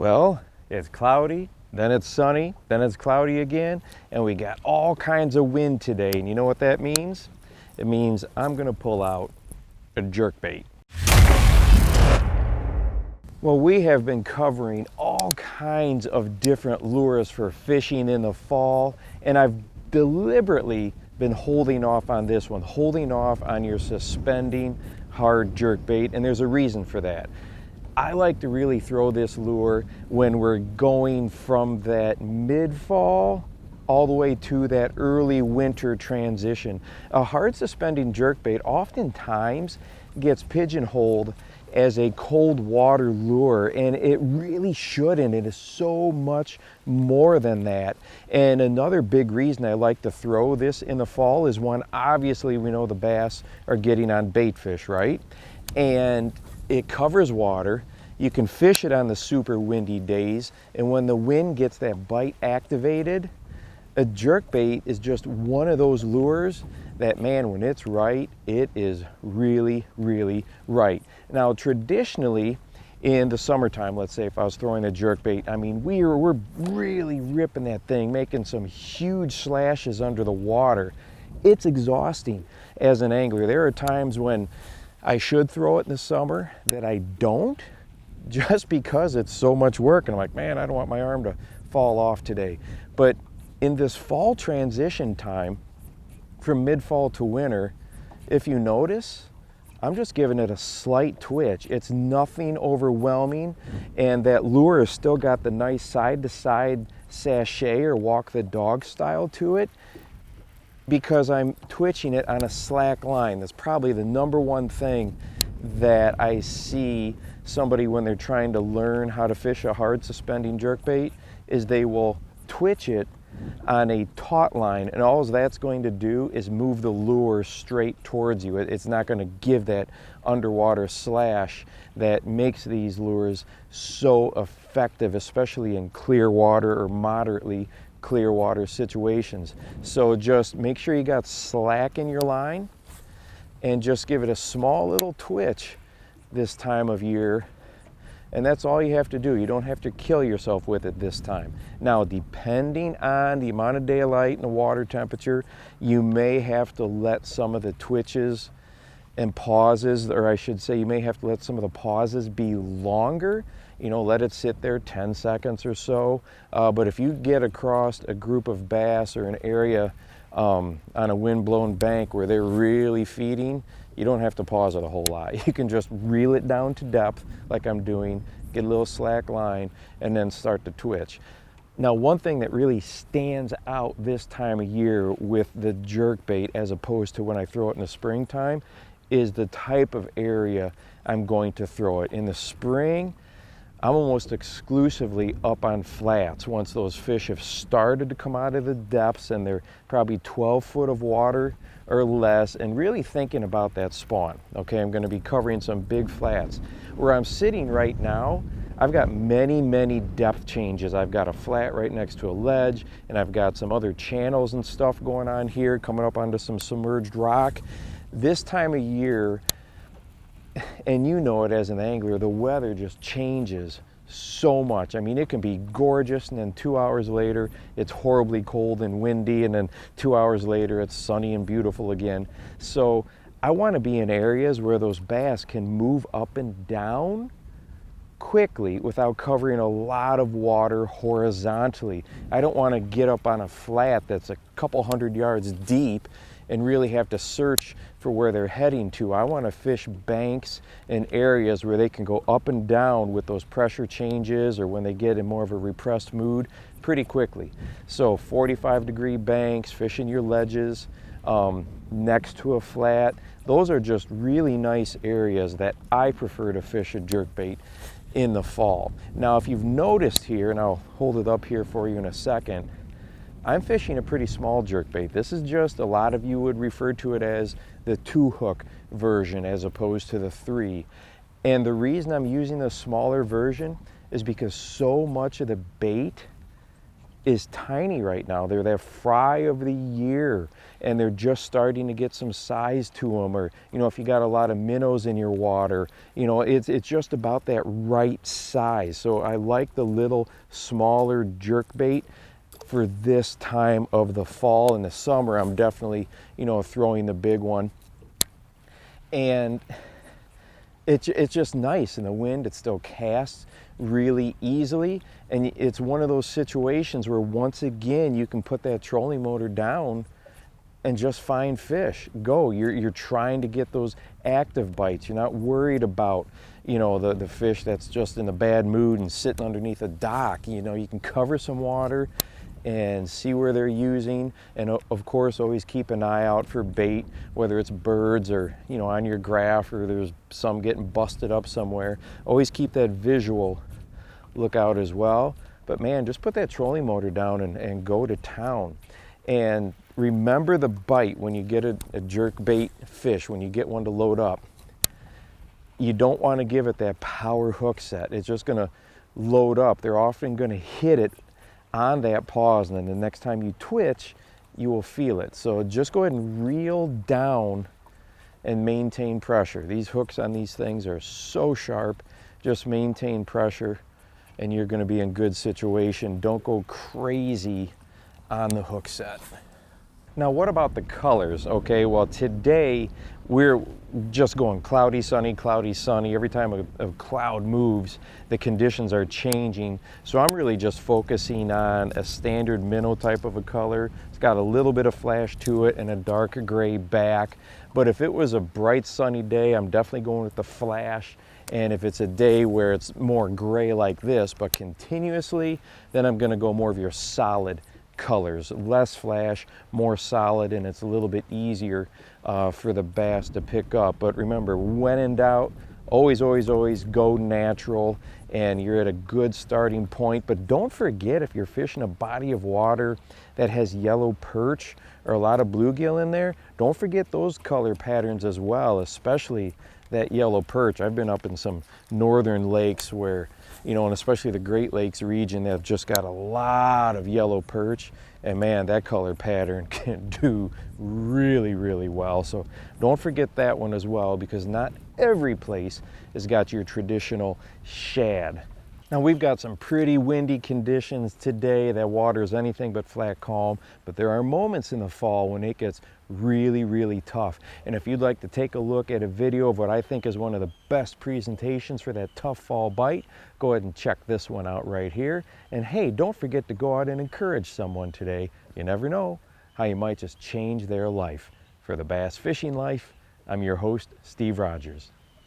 Well, it's cloudy, then it's sunny, then it's cloudy again, and we got all kinds of wind today. And you know what that means? It means I'm gonna pull out a jerkbait. Well, we have been covering all kinds of different lures for fishing in the fall, and I've deliberately been holding off on this one, holding off on your suspending hard jerkbait, and there's a reason for that. I like to really throw this lure when we're going from that mid-fall all the way to that early winter transition. A hard suspending jerkbait oftentimes gets pigeonholed as a cold water lure, and it really shouldn't. It is so much more than that. And another big reason I like to throw this in the fall is one, obviously we know the bass are getting on bait fish, right? And it covers water. You can fish it on the super windy days, and when the wind gets that bite activated, a jerkbait is just one of those lures that, man, when it's right, it is really, really right. Now, traditionally, in the summertime, let's say if I was throwing a jerkbait, I mean, we're really ripping that thing, making some huge slashes under the water. It's exhausting as an angler. There are times when I should throw it in the summer that I don't, just because it's so much work. And I'm like, man, I don't want my arm to fall off today. But in this fall transition time, from mid-fall to winter, if you notice, I'm just giving it a slight twitch. It's nothing overwhelming, and that lure has still got the nice side-to-side sachet or walk the dog style to it, because I'm twitching it on a slack line. That's probably the number one thing that I see somebody when they're trying to learn how to fish a hard suspending jerkbait, is they will twitch it on a taut line, and all that's going to do is move the lure straight towards you. It's not going to give that underwater slash that makes these lures so effective, especially in clear water or moderately clear water situations. So just make sure you got slack in your line and just give it a small little twitch this time of year, and that's all you have to do. You don't have to kill yourself with it this time. Now, depending on the amount of daylight and the water temperature, you may have to let some of the twitches and pauses, or I should say you may have to let some of the pauses be longer. You know, let it sit there 10 seconds or so. But if you get across a group of bass or an area on a wind-blown bank where they're really feeding, you don't have to pause it a whole lot. You can just reel it down to depth like I'm doing, get a little slack line, and then start to twitch. Now, one thing that really stands out this time of year with the jerkbait as opposed to when I throw it in the springtime is the type of area I'm going to throw it. In the spring, I'm almost exclusively up on flats once those fish have started to come out of the depths and they're probably 12 foot of water or less, and really thinking about that spawn. Okay, I'm going to be covering some big flats. Where I'm sitting right now, I've got many depth changes. I've got a flat right next to a ledge, and I've got some other channels and stuff going on here, coming up onto some submerged rock. This time of year, and you know it as an angler, the weather just changes so much. I mean, it can be gorgeous, and then 2 hours later it's horribly cold and windy, and then 2 hours later it's sunny and beautiful again. So I want to be in areas where those bass can move up and down quickly without covering a lot of water horizontally. I don't want to get up on a flat that's a couple hundred yards deep and really have to search for where they're heading to. I want to fish banks and areas where they can go up and down with those pressure changes, or when they get in more of a repressed mood, pretty quickly. So 45-degree banks, fishing your ledges next to a flat, those are just really nice areas that I prefer to fish a jerkbait in the fall. Now, if you've noticed here, and I'll hold it up here for you in a second, I'm fishing a pretty small jerkbait. This is just, a lot of you would refer to it as the 2-hook version as opposed to the 3. And the reason I'm using the smaller version is because so much of the bait is tiny right now. They're that fry of the year, and they're just starting to get some size to them. Or, you know, if you got a lot of minnows in your water, you know, it's just about that right size. So I like the little smaller jerkbait for this time of the fall. In the summer, I'm definitely, you know, throwing the big one. And it's just nice. In the wind, it still casts really easily. And it's one of those situations where, once again, you can put that trolling motor down and just find fish. Go. You're trying to get those active bites. You're not worried about, you know, the fish that's just in a bad mood and sitting underneath a dock. You know, you can cover some water and see where they're using, and of course always keep an eye out for bait, whether it's birds or, you know, on your graph, or there's some getting busted up somewhere. Always keep that visual lookout as well. But man, just put that trolling motor down and go to town. And remember the bite when you get a jerkbait fish, when you get one to load up. You don't want to give it that power hook set. It's just going to load up. They're often going to hit it on that pause, and then the next time you twitch, you will feel it. So just go ahead and reel down and maintain pressure. These hooks on these things are so sharp. Just maintain pressure and you're going to be in good situation. Don't go crazy on the hook set. Now, what about the colors? Okay, well, today we're just going cloudy, sunny, cloudy, sunny. Every time a cloud moves, the conditions are changing. So I'm really just focusing on a standard minnow type of a color. It's got a little bit of flash to it and a dark gray back. But if it was a bright sunny day, I'm definitely going with the flash. And if it's a day where it's more gray like this, but continuously, then I'm gonna go more of your solid colors, less flash, more solid, and it's a little bit easier for the bass to pick up. But remember, when in doubt, always, always, always go natural, and you're at a good starting point. But don't forget, if you're fishing a body of water that has yellow perch or a lot of bluegill in there, don't forget those color patterns as well, especially that yellow perch. I've been up in some northern lakes where, you know, and especially the Great Lakes region, they've just got a lot of yellow perch, and man, that color pattern can do really, really well. So don't forget that one as well, because not every place has got your traditional shad. Now, we've got some pretty windy conditions today. That water is anything but flat calm, but there are moments in the fall when it gets really, really tough. And if you'd like to take a look at a video of what I think is one of the best presentations for that tough fall bite, go ahead and check this one out right here. And hey, don't forget to go out and encourage someone today. You never know how you might just change their life. For the Bass Fishing Life, I'm your host, Steve Rogers.